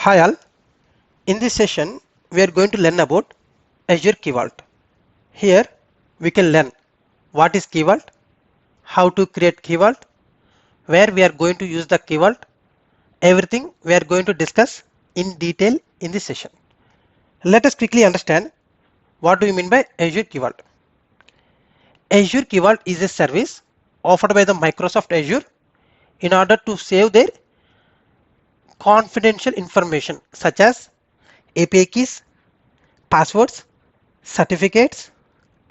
Hi all, in this session we are going to learn about Azure Key Vault. Here we can learn what is Key Vault, how to create Key Vault, where we are going to use the Key Vault, everything we are going to discuss in detail in this session. Let us quickly understand what do you mean by Azure Key Vault. Azure Key Vault is a service offered by the Microsoft Azure in order to save their confidential information such as API keys, passwords, certificates,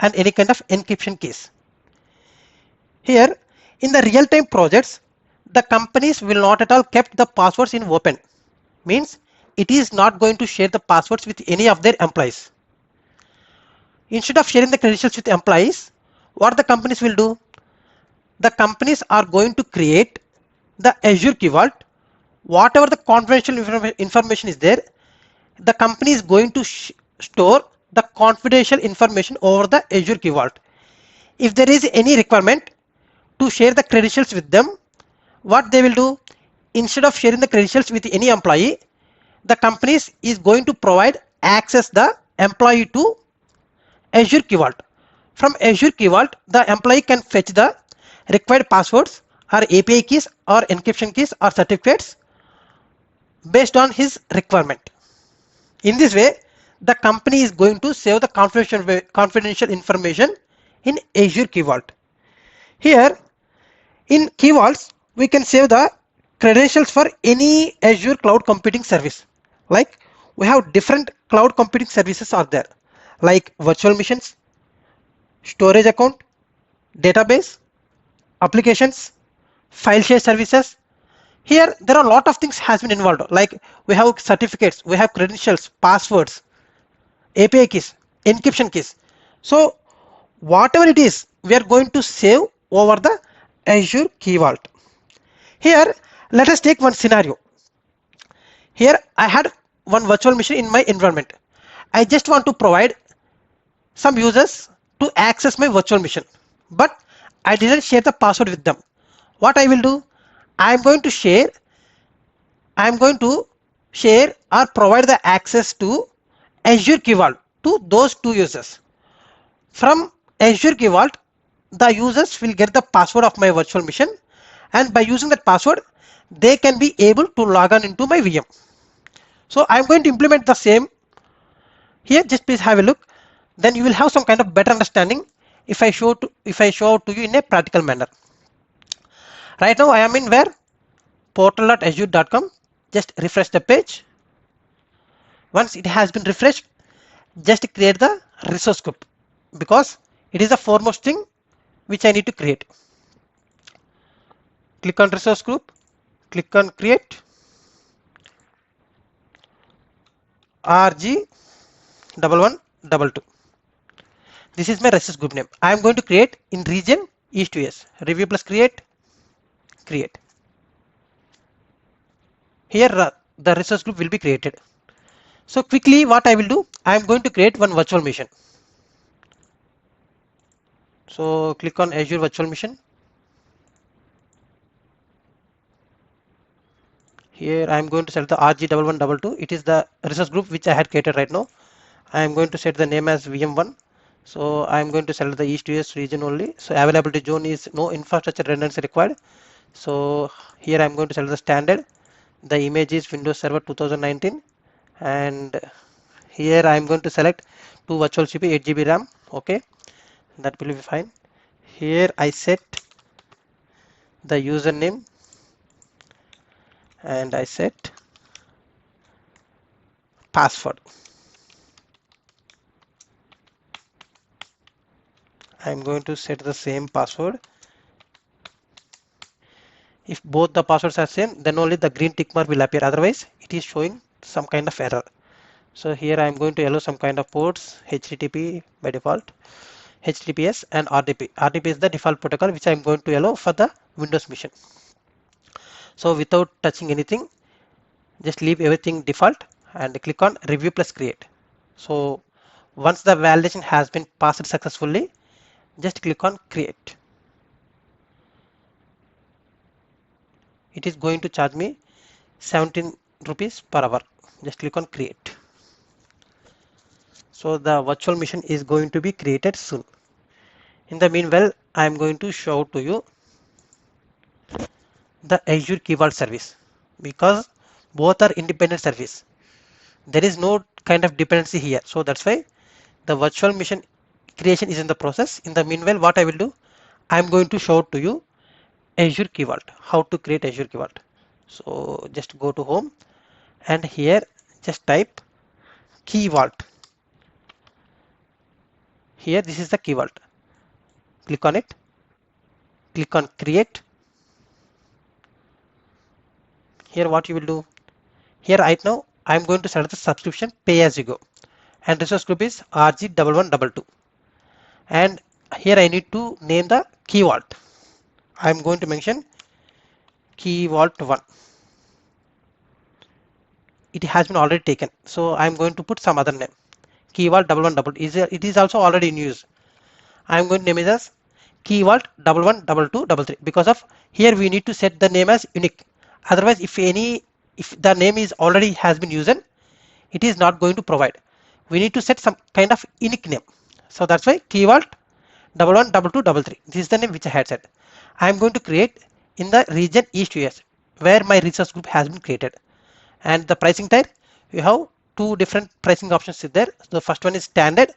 and any kind of encryption keys. Here, in the real-time projects, the companies will not at all kept the passwords in open. Means it is not going to share the passwords with any of their employees. Instead of sharing the credentials with employees, what the companies will do? The companies are going to create the Azure Key Vault. Whatever the confidential information is there, the company is going to store the confidential information over the Azure Key Vault. If there is any requirement to share the credentials with them, what they will do? Instead of sharing the credentials with any employee, the companies is going to provide access the employee to Azure Key Vault. From Azure Key Vault, the employee can fetch the required passwords or API keys or encryption keys or certificates based on his requirement. In this way, the company is going to save the confidential information in Azure Key Vault. Here, in Key Vaults, we can save the credentials for any Azure cloud computing service. Like we have different cloud computing services are there, like virtual machines, storage account, database, applications, file share services. Here there are a lot of things has been involved, like we have certificates, we have credentials, passwords, API keys, encryption keys. So whatever it is, we are going to save over the Azure Key Vault. Here let us take one scenario. Here I had one virtual machine in my environment. I just want to provide some users to access my virtual machine, but I didn't share the password with them. What I will do? I am going to share or provide the access to Azure Key Vault to those two users. From Azure Key Vault, the users will get the password of my virtual machine, and by using that password, they can be able to log on into my VM. So I'm going to implement the same here. Just please have a look. Then you will have some kind of better understanding if I show to you in a practical manner. Right now I am in where? portal.azure.com. Just refresh the page. Once it has been refreshed, just create the resource group, because it is the foremost thing which I need to create. Click on resource group, click on create RG1122. This is my resource group name. I am going to create in region East US. Review plus create. Here the resource group will be created. So quickly what I will do, I am going to create one virtual machine. So click on Azure Virtual Machine. Here I am going to set the RG1122. It is the resource group which I had created right now. I am going to set the name as VM1. So I am going to select the East US region only. So availability zone is no infrastructure redundancy required. So here I am going to select the standard. The image is Windows Server 2019, and here I am going to select 2 virtual CPU, 8 GB RAM. Okay, that will be fine. Here I set the username and I set password. I am going to set the same password. If both the passwords are same, then only the green tick mark will appear, otherwise it is showing some kind of error. So here I am going to allow some kind of ports, HTTP by default, HTTPS and RDP. RDP is the default protocol which I am going to allow for the Windows machine. So without touching anything, just leave everything default and click on review plus create. So once the validation has been passed successfully, just click on create. It is going to charge me 17 rupees per hour. Just click on create. So the virtual machine is going to be created soon. In the meanwhile, I am going to show to you the Azure Key Vault service, because both are independent service. There is no kind of dependency here. So that's why the virtual machine creation is in the process. In the meanwhile, what I will do, I am going to show to you Azure Key Vault, how to create Azure Key Vault. So just go to home and here just type Key Vault. Here this is the Key Vault. Click on it. Click on create. Here what you will do, here right now I am going to select the subscription pay as you go, and resource group is RG1122, and here I need to name the Key Vault. I am going to mention Key Vault 1. It has been already taken, so I am going to put some other name. Key Vault 1122 it is also already in use. I am going to name it as Key Vault 112233, because of here we need to set the name as unique. Otherwise, if the name is already has been used, it is not going to provide. We need to set some kind of unique name. So that's why Key Vault 112233. This is the name which I had set. I am going to create in the region East US, where my resource group has been created. And the pricing type, you have two different pricing options there. The first one is standard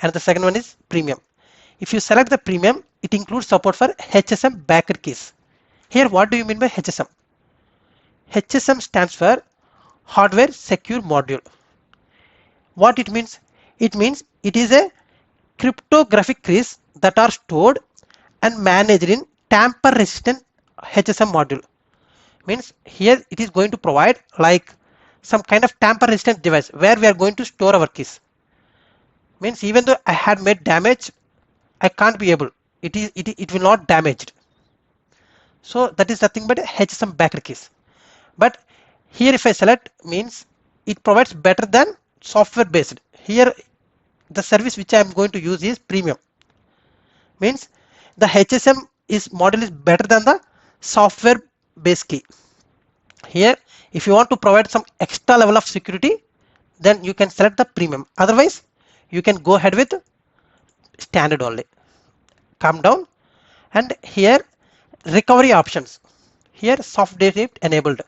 and the second one is premium. If you select the premium, it includes support for HSM backed keys. Here what do you mean by HSM? HSM stands for hardware secure module. What it means? It means it is a cryptographic keys that are stored and managed in tamper resistant HSM module. Means here it is going to provide like some kind of tamper resistant device where we are going to store our keys. Means even though I had made damage, I can't be able, it will not damaged. So that is nothing but HSM backed keys. But here if I select, means it provides better than software based. Here the service which I am going to use is premium. Means the HSM model is better than the software based key. Here if you want to provide some extra level of security, then you can select the premium. Otherwise you can go ahead with standard only. Come down and here recovery options. Here soft date enabled.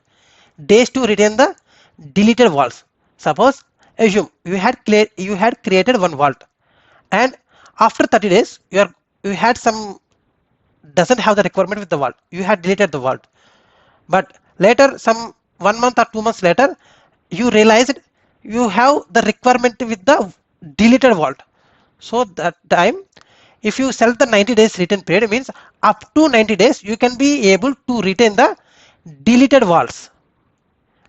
Days to retain the deleted vaults. Suppose assume you had created one vault, and after 30 days you had some doesn't have the requirement with the vault. You had deleted the vault, but later some 1 month or 2 months later you realized you have the requirement with the deleted vault. So that time if you select the 90 days retain period, means up to 90 days you can be able to retain the deleted vaults.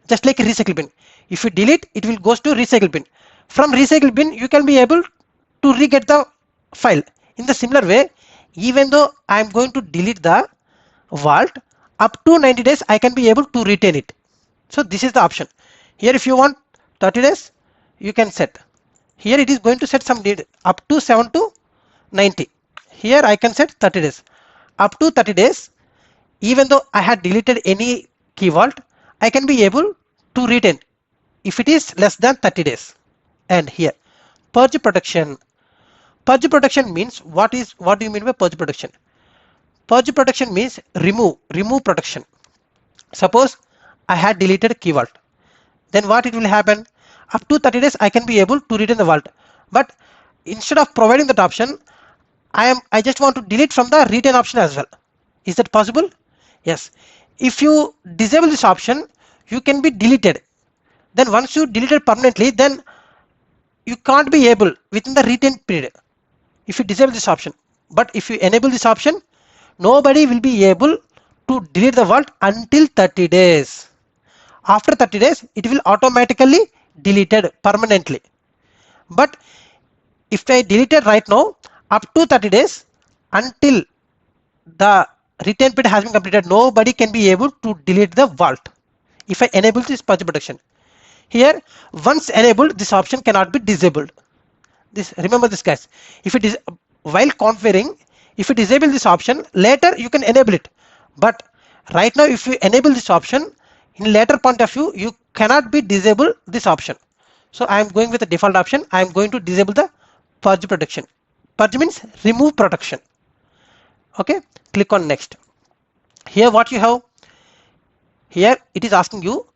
Just like a recycle bin, if you delete, it will goes to recycle bin. From recycle bin you can be able to re-get the file. In the similar way, even though I am going to delete the vault, up to 90 days I can be able to retain it. So this is the option. Here if you want 30 days you can set. Here it is going to set some date up to 7 to 90. Here I can set 30 days. Up to 30 days, even though I had deleted any key vault, I can be able to retain if it is less than 30 days. And here purge protection. Purge protection means what do you mean by purge protection? Purge protection means remove protection. Suppose I had deleted key vault, then what it will happen? Up to 30 days I can be able to retain the vault, but instead of providing that option, I just want to delete from the retain option as well. Is that possible? Yes. If you disable this option, you can be deleted. Then once you delete it permanently, then you can't be able within the retain period if you disable this option. But if you enable this option, nobody will be able to delete the vault until 30 days. After 30 days, it will automatically deleted permanently. But if I delete it right now, up to 30 days until the retain period has been completed, nobody can be able to delete the vault if I enable this purge protection. Here once enabled, this option cannot be disabled. Remember this guys, if it is while configuring, if you disable this option, later you can enable it, but right now if you enable this option, in later point of view you cannot be disable this option. So I am going with the default option. I am going to disable the purge protection. Purge means remove protection. Okay, click on next. Here what you have, here it is asking you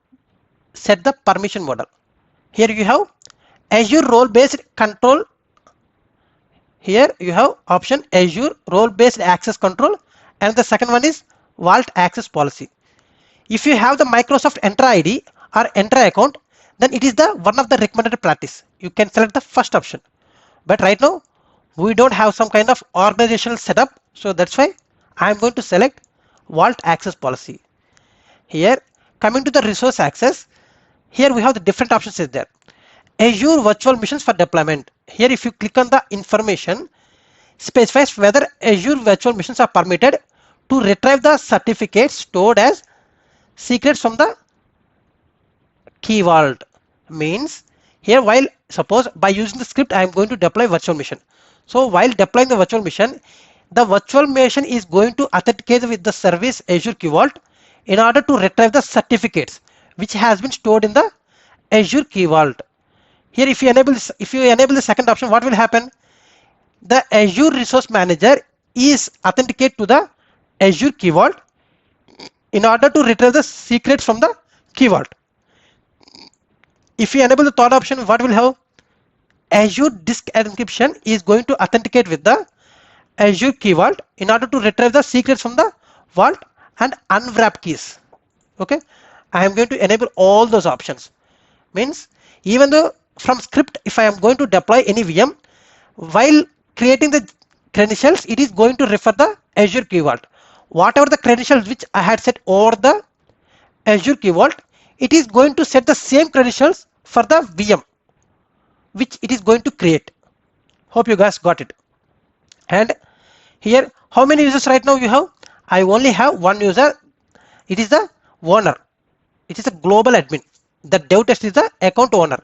set the permission model. Here you have Azure role based control. Here you have option Azure role based access control, and the second one is Vault access policy. If you have the Microsoft Entra ID or Entra account, then it is the one of the recommended practice. You can select the first option. But right now we don't have some kind of organizational setup, so that's why I am going to select Vault access policy. Here coming to the resource access, here we have the different options is there. Azure virtual machines for deployment. Here if you click on the information, specifies whether Azure virtual machines are permitted to retrieve the certificates stored as secrets from the key vault. Means here, while suppose by using the script I am going to deploy virtual machine. So while deploying the virtual machine, the virtual machine is going to authenticate with the service Azure Key Vault in order to retrieve the certificates which has been stored in the Azure Key Vault. Here if you enable the second option, what will happen? The Azure Resource Manager is authenticate to the Azure Key Vault in order to retrieve the secrets from the Key Vault. If you enable the third option, what will have? Azure Disk Encryption is going to authenticate with the Azure Key Vault in order to retrieve the secrets from the vault and unwrap keys. Okay, I am going to enable all those options. Means even though from script, if I am going to deploy any VM, while creating the credentials, it is going to refer the Azure Key Vault. Whatever the credentials which I had set over the Azure Key Vault, it is going to set the same credentials for the VM which it is going to create. Hope you guys got it. And here, how many users right now you have? I only have one user. It is the owner. It is a global admin. The dev test is the account owner.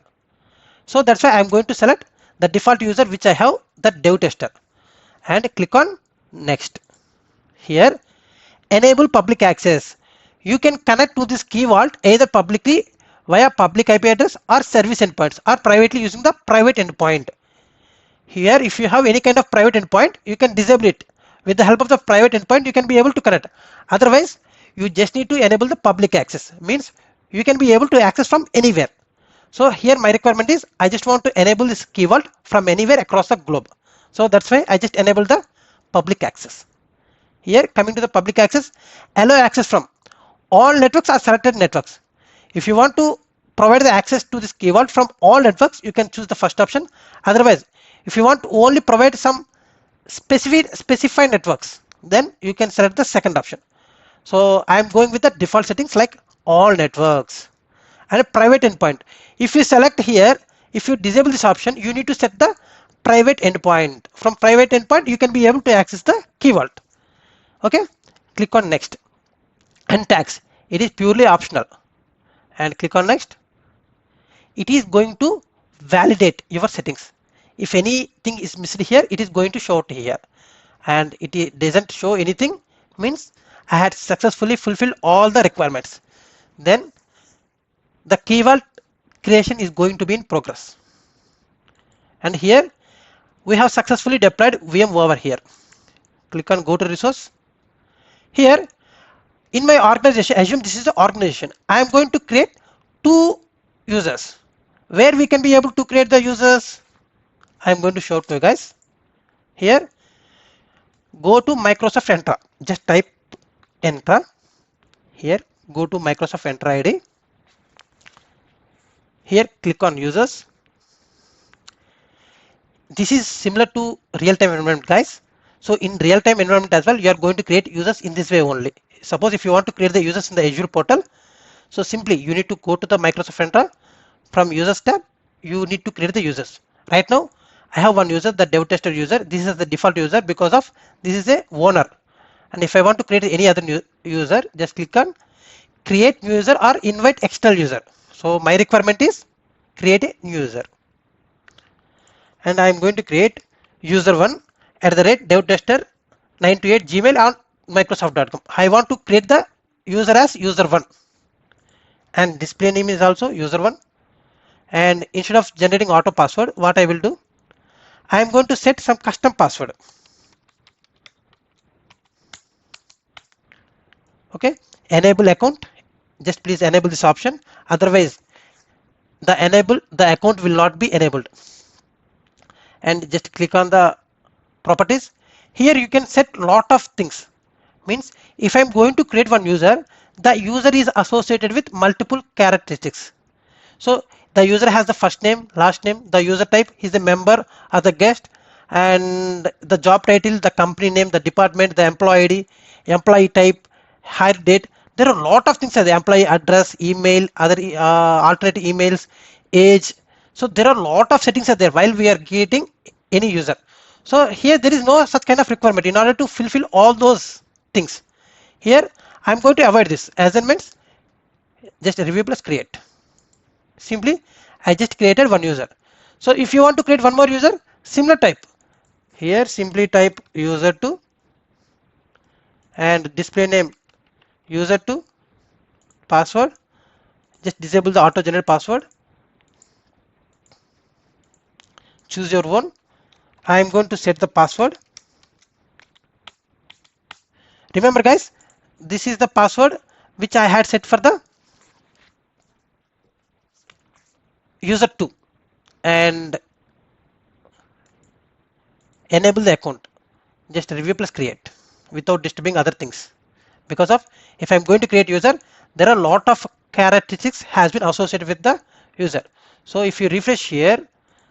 So that's why I'm going to select the default user which I have, the dev tester, and click on next. Here, enable public access. You can connect to this key vault either publicly via public IP address or service endpoints, or privately using the private endpoint. Here if you have any kind of private endpoint, you can disable it. With the help of the private endpoint you can be able to connect. Otherwise you just need to enable the public access. Means you can be able to access from anywhere. So here my requirement is I just want to enable this key vault from anywhere across the globe. So that's why I just enable the public access. Here coming to the public access, allow access from all networks or selected networks. If you want to provide the access to this key vault from all networks, you can choose the first option. Otherwise, if you want to only provide some specified networks, then you can select the second option. So I am going with the default settings like all networks and a private endpoint. If you select here, if you disable this option, you need to set the private endpoint. From private endpoint, you can be able to access the key vault. Okay, click on next. And tags, it is purely optional, and click on next. It is going to validate your settings. If anything is missed here, it is going to show it here, and it doesn't show anything, means I had successfully fulfilled all the requirements. Then the key vault creation is going to be in progress, and here we have successfully deployed VM over here. Click on go to resource. Here in my organization, assume this is the organization, I am going to create 2 users. Where we can be able to create the users, I am going to show it to you guys. Here go to Microsoft Entra, just type Entra. Here go to Microsoft Entra ID. Here click on users. This is similar to real-time environment, guys. So in real-time environment as well, you are going to create users in this way only. Suppose if you want to create the users in the Azure portal, so simply you need to go to the Microsoft Entra. From users tab, you need to create the users. Right now I have one user, the dev tester user. This is the default user because of this is a owner. And if I want to create any other user, just click on create new user or invite external user. So my requirement is create a new user, and I am going to create user1 @devtester928gmail on Microsoft.com. I want to create the user as user1, and display name is also user1. And instead of generating auto password, what I will do, I am going to set some custom password. Okay, enable account, just please enable this option, otherwise the account will not be enabled. And just click on the properties. Here you can set lot of things. Means if I'm going to create one user, the user is associated with multiple characteristics. So the user has the first name, last name, the user type, he's a member or the guest, and the job title, the company name, the department, the employee ID, employee type, hire date. There are a lot of things, the employee address, email, other alternate emails, age. So there are a lot of settings are there while we are creating any user. So here there is no such kind of requirement in order to fulfill all those things. Here I'm going to avoid this assignments, just review plus create. Simply I just created one user. So if you want to create one more user, similar type. Here simply type user2 and display name user2, password. Just disable the auto generate password. Choose your own. I am going to set the password. Remember guys, this is the password which I had set for the user2, and enable the account. Just review plus create without disturbing other things. Because of if I'm going to create user, there are a lot of characteristics has been associated with the user. So if you refresh here,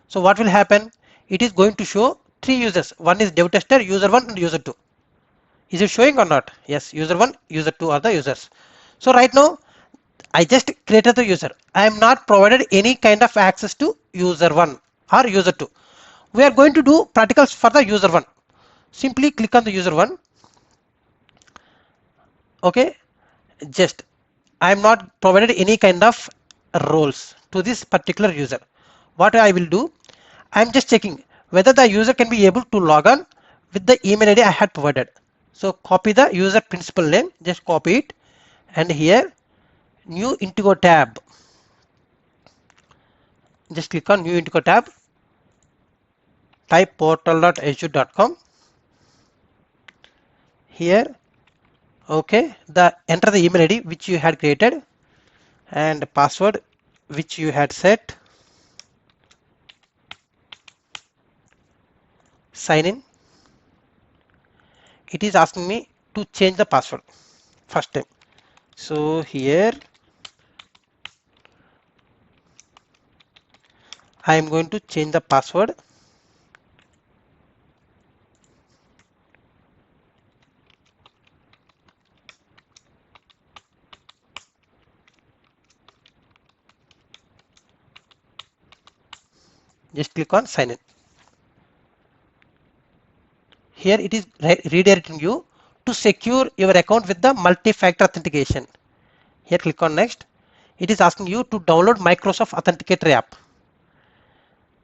so what will happen? It is going to show three users. One is dev tester, user1 and user2. Is it showing or not? Yes, user1, user2 are the users. So right now I just created the user. I am not provided any kind of access to user1 or user2. We are going to do practicals for the user1. Simply click on the user1. Okay, just I am not provided any kind of roles to this particular user. What I will do, I am just checking whether the user can be able to log on with the email ID I had provided. So copy the user principal name, just copy it, and here new Indigo tab, just click on new Indigo tab, type portal.azure.com. Here, okay, the enter the email ID which you had created and password which you had set. Sign in. It is asking me to change the password first time. So here I am going to change the password. Just click on sign in. Here it is redirecting you to secure your account with the multi-factor authentication. Here click on next. It is asking you to download Microsoft Authenticator app.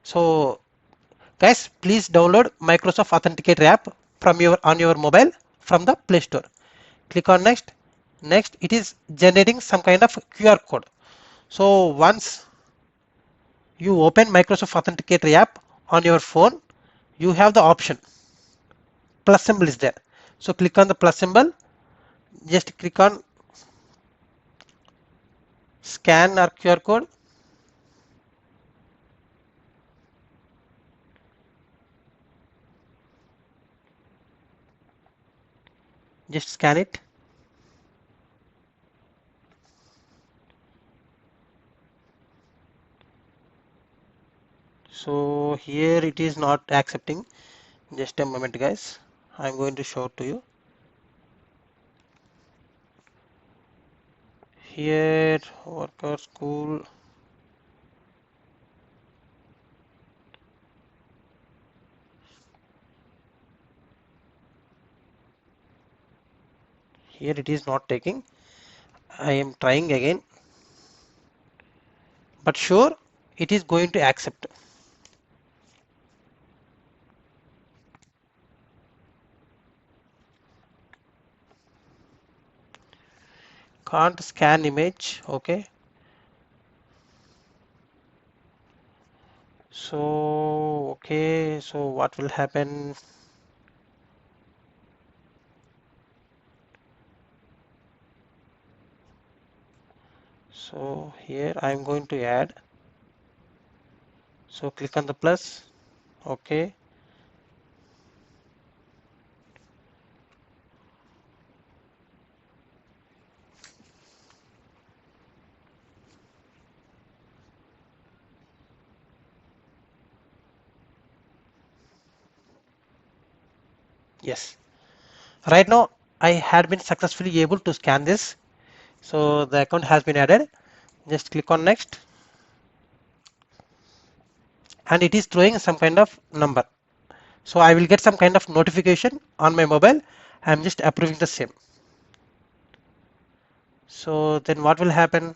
So guys, please download Microsoft Authenticator app from your mobile from the Play Store. Click on next. Next, it is generating some kind of QR code. So once you open Microsoft Authenticator app on your phone, you have the option plus symbol is there. So click on the plus symbol. Just click on scan or QR code. Just scan it. So here it is not accepting. Just a moment guys, I'm going to show to you. Here worker school, here it is not taking. I am trying again, but sure it is going to accept. Can't scan image. Okay, So okay, so what will happen? So here I'm going to add, so click on the plus. Okay, yes, right now I had been successfully able to scan this, so the account has been added. Just click on next, and it is throwing some kind of number, so I will get some kind of notification on my mobile. I'm just approving the same. So then what will happen?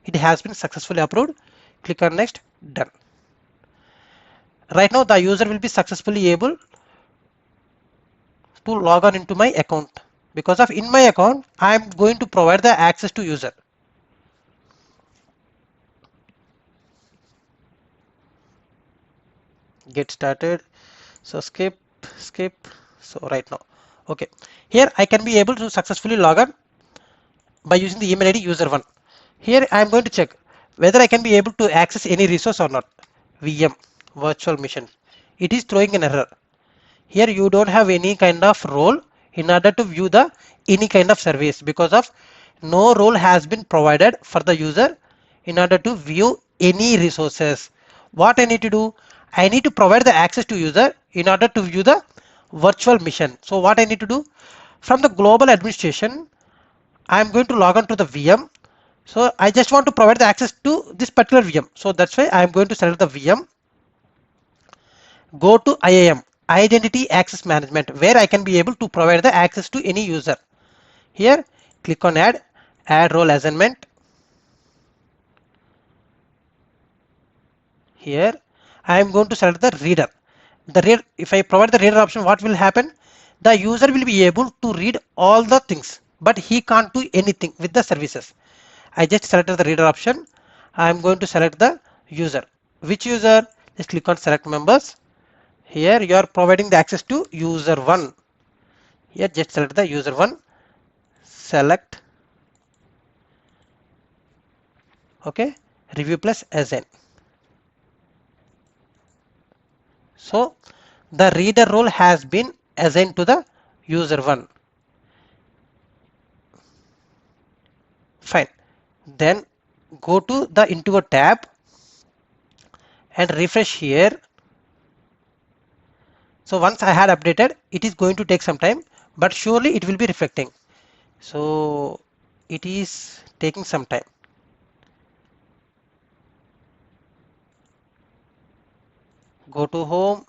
It has been successfully approved. Click on next, done. Right now the user will be successfully able to log on into my account, because of in my account I am going to provide the access to user. Get started. So skip. So right now, okay, here I can be able to successfully log on by using the email ID user1. Here I am going to check whether I can be able to access any resource or not. VM virtual machine, it is throwing an error. Here you don't have any kind of role in order to view the any kind of service, because of no role has been provided for the user in order to view any resources. What I need to do, I need to provide the access to user in order to view the virtual machine. So what I need to do, from the global administration I am going to log on to the VM. So I just want to provide the access to this particular VM. So that's why I am going to select the VM. Go to IAM, Identity Access Management, where I can be able to provide the access to any user. Here, click on add role assignment. Here, I am going to select the reader. If I provide the reader option, what will happen? The user will be able to read all the things, but he can't do anything with the services. I just selected the reader option. I am going to select the user. Which user? Just click on select members. Here you are providing the access to user 1. Here just select the user 1. Select. Okay. Review plus assign. So the reader role has been assigned to the user 1. Fine. Then go to the into a tab and refresh here. So once I had updated, it is going to take some time, but surely it will be reflecting. So it is taking some time. Go to home,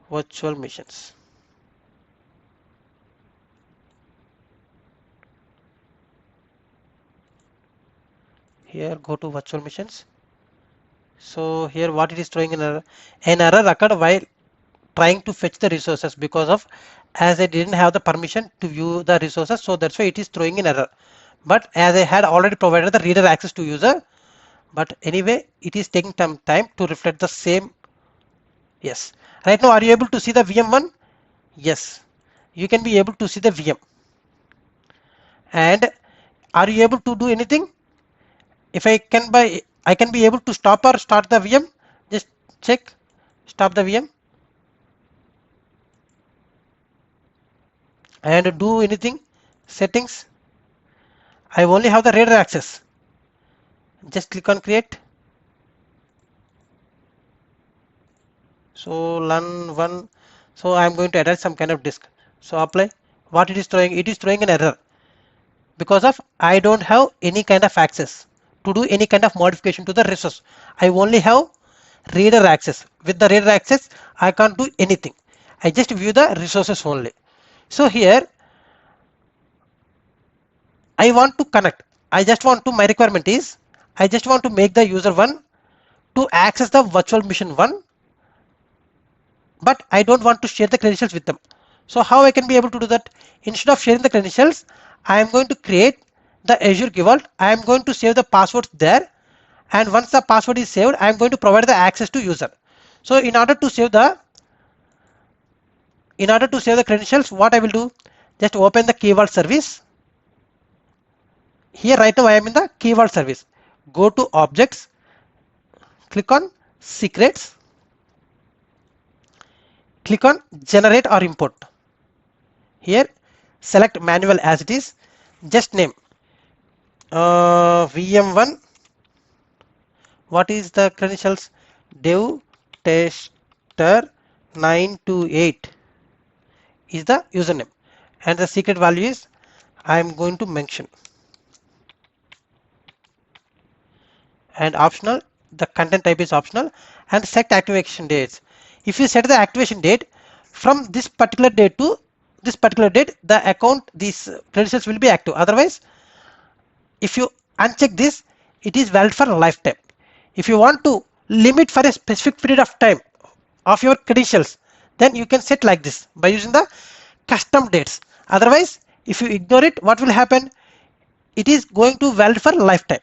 virtual machines. Here go to virtual machines. So here what it is throwing an error occurred while trying to fetch the resources, because of as I didn't have the permission to view the resources, so that's why it is throwing an error. But as I had already provided the reader access to user, but anyway it is taking some time to reflect the same. Yes, right now are you able to see the VM1? Yes, you can be able to see the VM. And are you able to do anything? If I can I can be able to stop or start the VM. Just check, stop the VM and do anything. Settings, I only have the reader access. Just click on create. So learn one. So I am going to add some kind of disk. So apply. What it is throwing? It is throwing an error, because of I don't have any kind of access to do any kind of modification to the resource. I only have reader access. With the reader access, I can't do anything. I just view the resources only. So here I want to connect. I just want to, my requirement is, I just want to make the user 1 to access the virtual machine 1, but I don't want to share the credentials with them. So how I can be able to do that? Instead of sharing the credentials, I am going to create the Azure Key Vault, I am going to save the passwords there, and once the password is saved, I am going to provide the access to user. So in order to save the credentials, what I will do, just open the Key Vault service. Here right now I am in the Key Vault service. Go to objects, click on secrets, click on generate or import. Here select manual as it is, just name VM1, what is the credentials, dev tester 928 is the username, and the secret value is I am going to mention, and optional, the content type is optional, and set activation dates. If you set the activation date from this particular date to this particular date, the account, these credentials will be active. Otherwise, if you uncheck this, it is valid for a lifetime. If you want to limit for a specific period of time of your credentials, then you can set like this by using the custom dates. Otherwise, if you ignore it, what will happen? It is going to valid for a lifetime.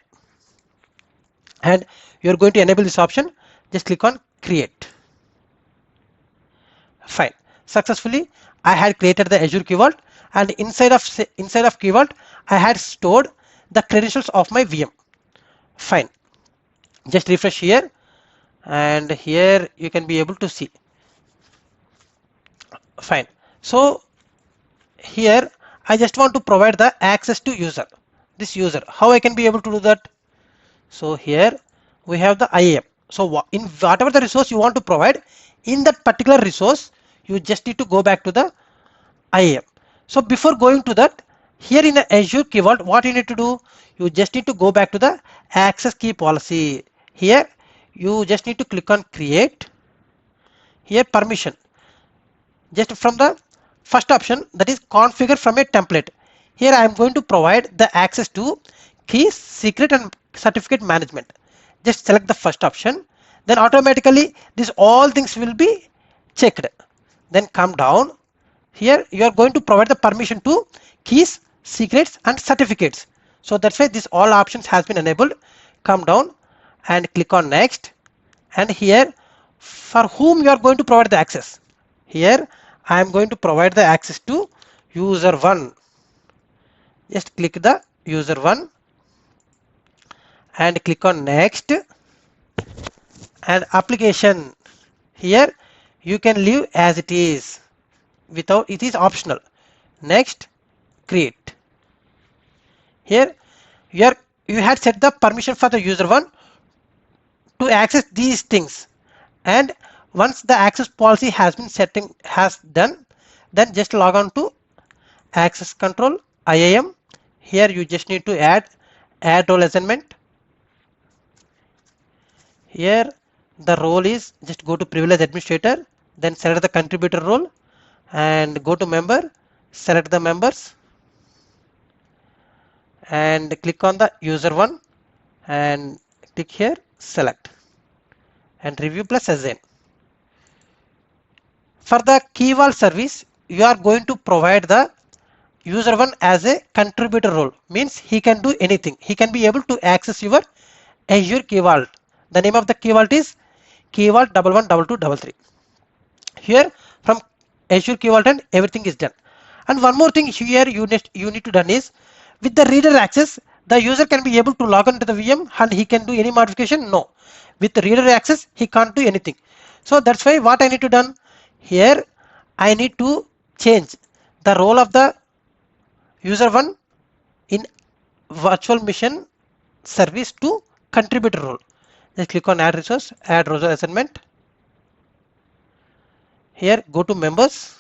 And you are going to enable this option. Just click on create. Fine. Successfully, I had created the Azure Key Vault, and inside of Key Vault, I had stored the credentials of my VM. Fine. Just refresh here, and here you can be able to see. Fine. So here I just want to provide the access to user. This user, how I can be able to do that? So here we have the IAM. So in whatever the resource you want to provide, in that particular resource, you just need to go back to the IAM. So before going to that, here in the Azure Key Vault, what you need to do? You just need to go back to the access key policy. Here you just need to click on create. Here permission. Just from the first option, that is configure from a template. Here I am going to provide the access to keys, secret and certificate management. Just select the first option, then automatically these all things will be checked. Then come down. Here you are going to provide the permission to keys, secrets and certificates. So that's why this all options has been enabled. Come down and click on next, and here for whom you are going to provide the access. Here I am going to provide the access to user 1. Just click the user 1 and click on next, and application, here you can leave as it is without, it is optional. Next, create. Here you had set the permission for the user 1 to access these things, and once the access policy has been done, then just log on to access control IAM. Here you just need to add role assignment. Here the role is, just go to privilege administrator, then select the contributor role and go to member, select the members and click on the user 1 and click here select and review plus assign. For the Key Vault service, you are going to provide the user 1 as a contributor role, means he can do anything. He can be able to access your Azure Key Vault. The name of the Key Vault is Key Vault 112233. Here from Azure Key Vault and everything is done. And one more thing here you need to done is, with the reader access, the user can be able to log on to the VM and he can do any modification? No. With the reader access, he can't do anything. So that's why what I need to done here, I need to change the role of the user 1 in virtual machine service to contributor role. Just click on add resource, add role assignment. Here go to members.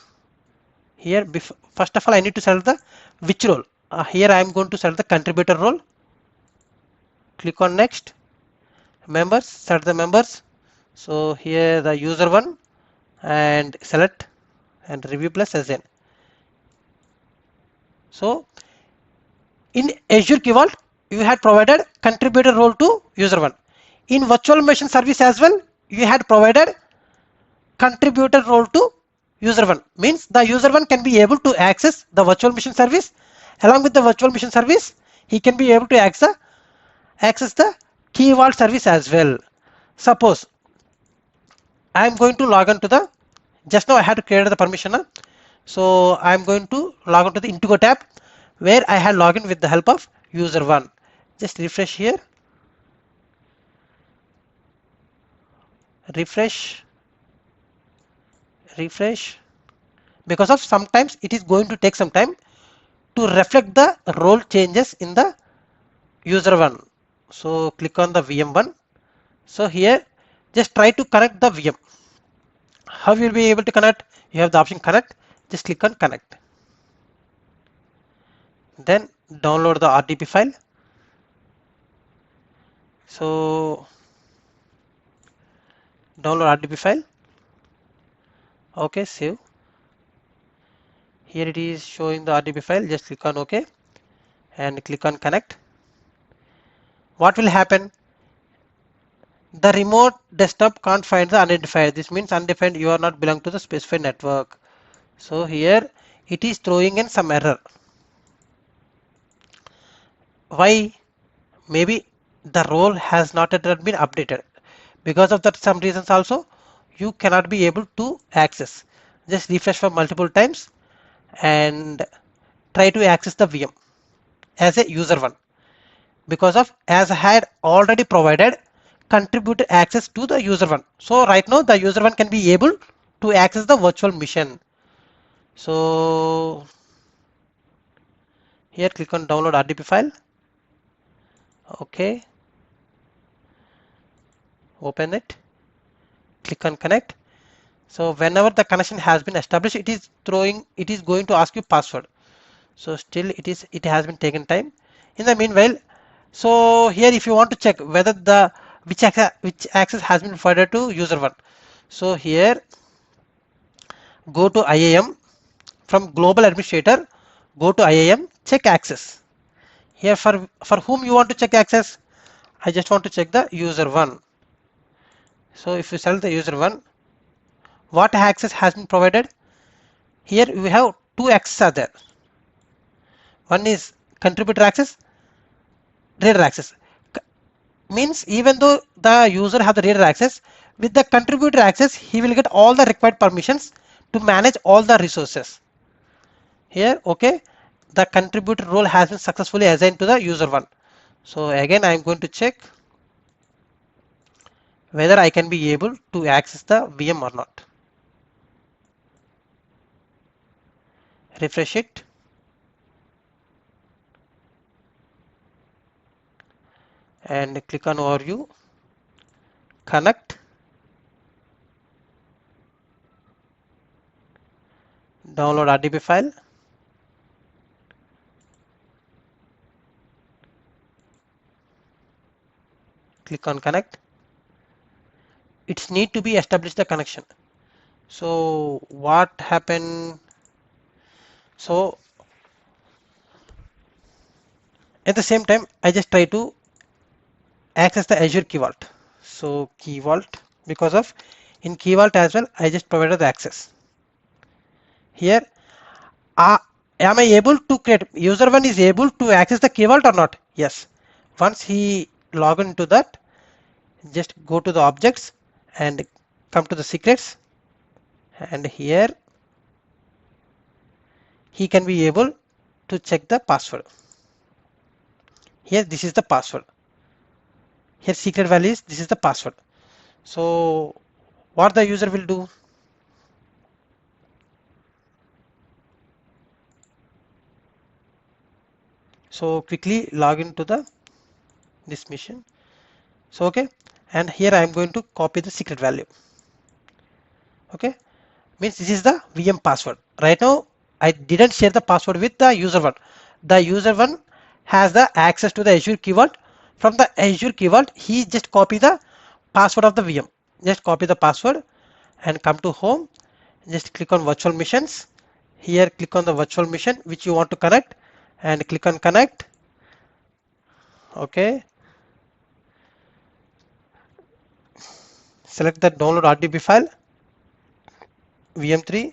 Here first of all I need to select the which role. Here I am going to select the contributor role. Click on next. Members, select the members. So here the user 1 and select and review plus assign. So in Azure Key Vault, you had provided contributor role to user 1. In virtual machine service as well, you had provided contributor role to user 1. Means the user 1 can be able to access the virtual machine service. Along with the virtual machine service, he can be able to access the Key Vault service as well. Suppose I am going to log on to the, just now I had to create the permission. So I am going to log on to the Indigo tab where I had logged in with the help of user 1. Just refresh here. Refresh. Because of sometimes it is going to take some time to reflect the role changes in the user 1. So click on the VM1. So here just try to connect the VM. How you will be able to connect? You have the option connect. Just click on connect. Then download the RDP file. So download RDP file. Okay, save. Here it is showing the RDP file. Just click on OK and click on connect. What will happen? The remote desktop can't find the unidentified. This means undefined, you are not belong to the specified network. So here it is throwing in some error. Why? Maybe the role has not yet been updated. Because of that, some reasons also you cannot be able to access. Just refresh for multiple times and try to access the VM as a user 1. Because of, as I had already provided contributed access to the user 1. So right now the user 1 can be able to access the virtual machine. So here click on download RDP file. Okay. Open it. Click on connect. So whenever the connection has been established, it is going to ask you password. So still it has been taken time. In the meanwhile, so here if you want to check whether the which access has been provided to user 1. So here go to IAM, from global administrator, go to IAM, check access. Here for whom you want to check access, I just want to check the user 1. So if you select the user 1, what access has been provided? Here we have two access are there. One is contributor access, reader access. Means even though the user have the reader access, with the contributor access he will get all the required permissions to manage all the resources. Here okay, the contributor role has been successfully assigned to the user 1. So again I am going to check whether I can be able to access the VM or not. Refresh it. And click on overview, connect, download RDP file, click on connect. It's need to be established the connection. So what happened? So at the same time I just try to access the Azure Key Vault. So Key Vault, because of in Key Vault as well I just provided the access. Here am I able to create, user 1 is able to access the Key Vault or not? Yes. Once he log into that, just go to the objects and come to the secrets, and here he can be able to check the password. Here this is the password. Here secret value is, this is the password. So what the user will do? So quickly log into the this mission. So okay, and here I am going to copy the secret value. Okay, means this is the VM password. Right now I didn't share the password with the user 1. The user 1 has the access to the Azure Key Vault. From the Azure Key Vault he just copy the password of the VM. Just copy the password and come to home. Just click on virtual missions. Here click on the virtual mission which you want to connect and click on connect. Okay, select the download RDP file, VM3,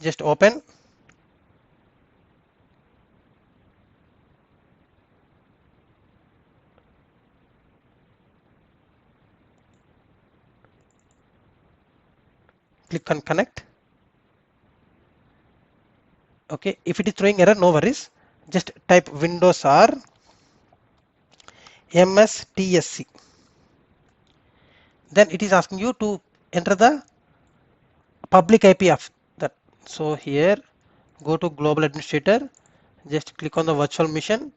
just open. click on connect. Okay, if it is throwing error, no worries, just type Windows R MSTSC. Then it is asking you to enter the public IP of that. So here go to global administrator, just click on the virtual machine.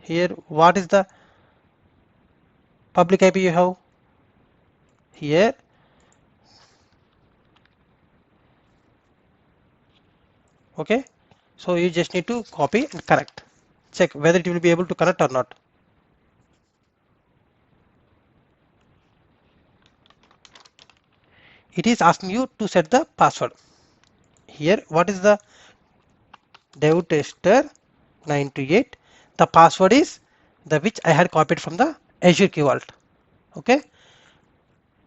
Here what is the public IP you have? Here okay, so you just need to copy and connect. Check whether it will be able to connect or not. It is asking you to set the password. Here what is the dev tester 928? The password is the which I had copied from the Azure Key Vault. Okay,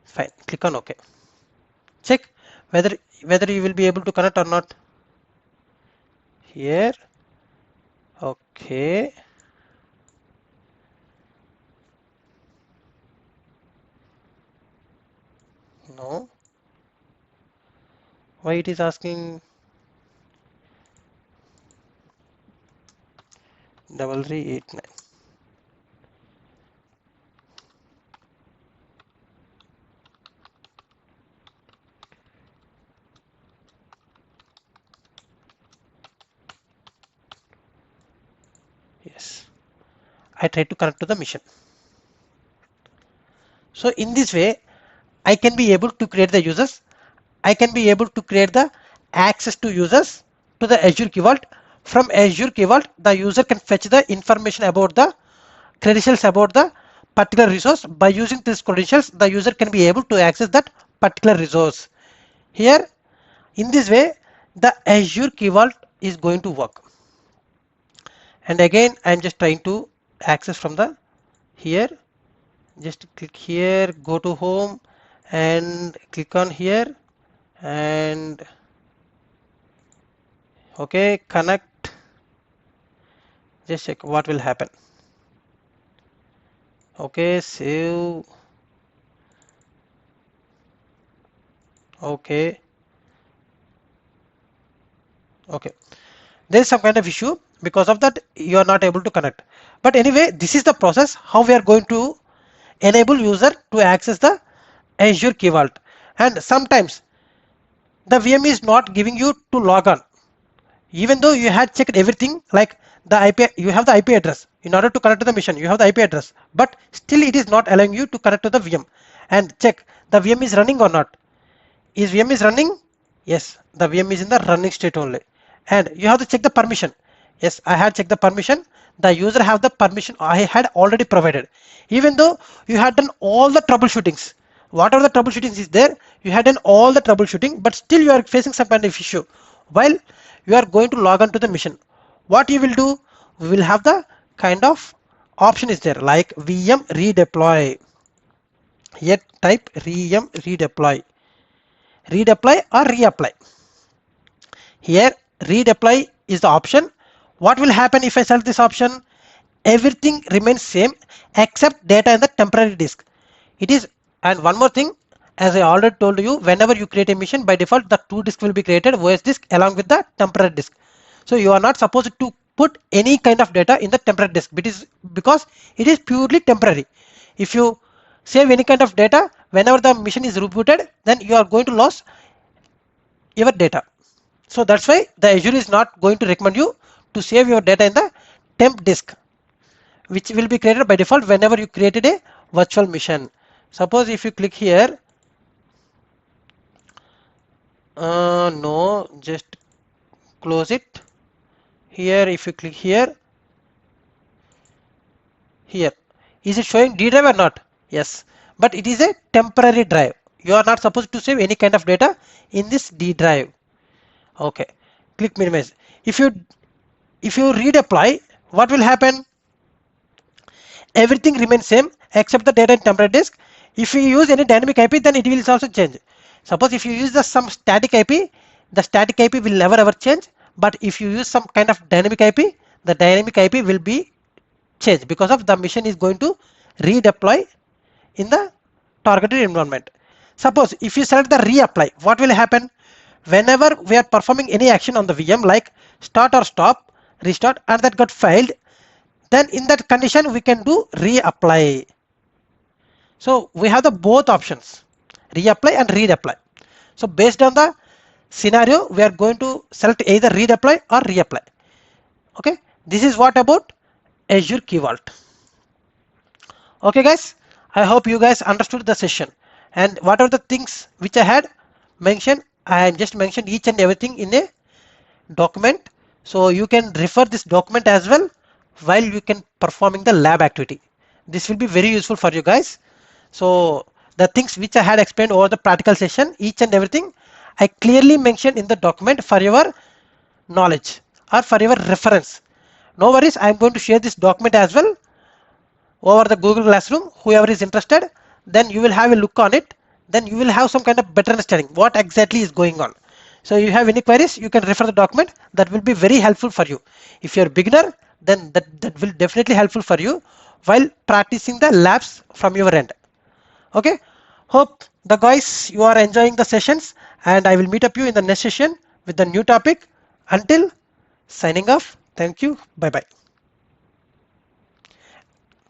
fine, click on OK. Check whether you will be able to connect or not. Here okay, no, why it is asking 3389? Yes, I try to connect to the mission. So in this way I can be able to create the users. I can be able to create the access to users to the Azure Key Vault. From Azure Key Vault, the user can fetch the information about the credentials about the particular resource. By using these credentials, the user can be able to access that particular resource. Here, in this way, the Azure Key Vault is going to work. And again, I am just trying to access from the here. Just click here, go to home, and click on here, and okay, connect. Just check what will happen. Okay, save. Okay, okay, there is some kind of issue, because of that you are not able to connect. But anyway, this is the process how we are going to enable user to access the Azure Key Vault. And sometimes the VM is not giving you to log on, even though you had checked everything, like the IP, you have the IP address in order to connect to the mission, you have the IP address, but still it is not allowing you to connect to the VM. And check the VM is running or not. Is VM is running? Yes, the VM is in the running state only. And you have to check the permission. Yes, I had checked the permission. The user have the permission I had already provided. Even though you had done all the troubleshootings, whatever the troubleshootings is there, you had done all the troubleshooting, but still you are facing some kind of issue while you are going to log on to the mission. What you will do? We will have the kind of option is there like VM redeploy. Here type VM redeploy. Redeploy or reapply. Here redeploy is the option. What will happen if I select this option? Everything remains same except data in the temporary disk. It is, and one more thing, as I already told you, whenever you create a mission, by default the two disks will be created, OS disk along with the temporary disk. So you are not supposed to put any kind of data in the temporary disk, because it is purely temporary. If you save any kind of data, whenever the mission is rebooted, then you are going to lose your data. So that's why the Azure is not going to recommend you to save your data in the temp disk, which will be created by default whenever you created a virtual machine. Suppose if you click here, no, just close it. Here if you click here, is it showing D drive or not? Yes, but it is a temporary drive. You are not supposed to save any kind of data in this D drive. Okay, click minimize. If you redeploy, what will happen? Everything remains same except the data in temporary disk. If you use any dynamic IP, then it will also change. Suppose if you use some static IP, the static IP will never ever change. But if you use some kind of dynamic IP, the dynamic IP will be changed, because of the mission is going to redeploy in the targeted environment. Suppose if you select the reapply, what will happen? Whenever we are performing any action on the VM like start or stop, restart, and that got failed, then in that condition we can do reapply. So we have the both options, reapply and reapply. So based on the scenario, we are going to select either reapply or reapply. Okay, this is what about Azure Key Vault. Okay guys, I hope you guys understood the session, and what are the things which I had mentioned, I just mentioned each and everything in a document, so you can refer this document as well while you can performing the lab activity. This will be very useful for you guys. So the things which I had explained over the practical session, each and everything I clearly mentioned in the document for your knowledge or for your reference. No worries, I am going to share this document as well over the Google Classroom. Whoever is interested, then you will have a look on it, then you will have some kind of better understanding what exactly is going on. So if you have any queries, you can refer the document. That will be very helpful for you. If you're a beginner, then that will definitely helpful for you while practicing the labs from your end. Okay, hope the guys you are enjoying the sessions, and I will meet up you in the next session with the new topic. Until signing off, thank you, bye bye.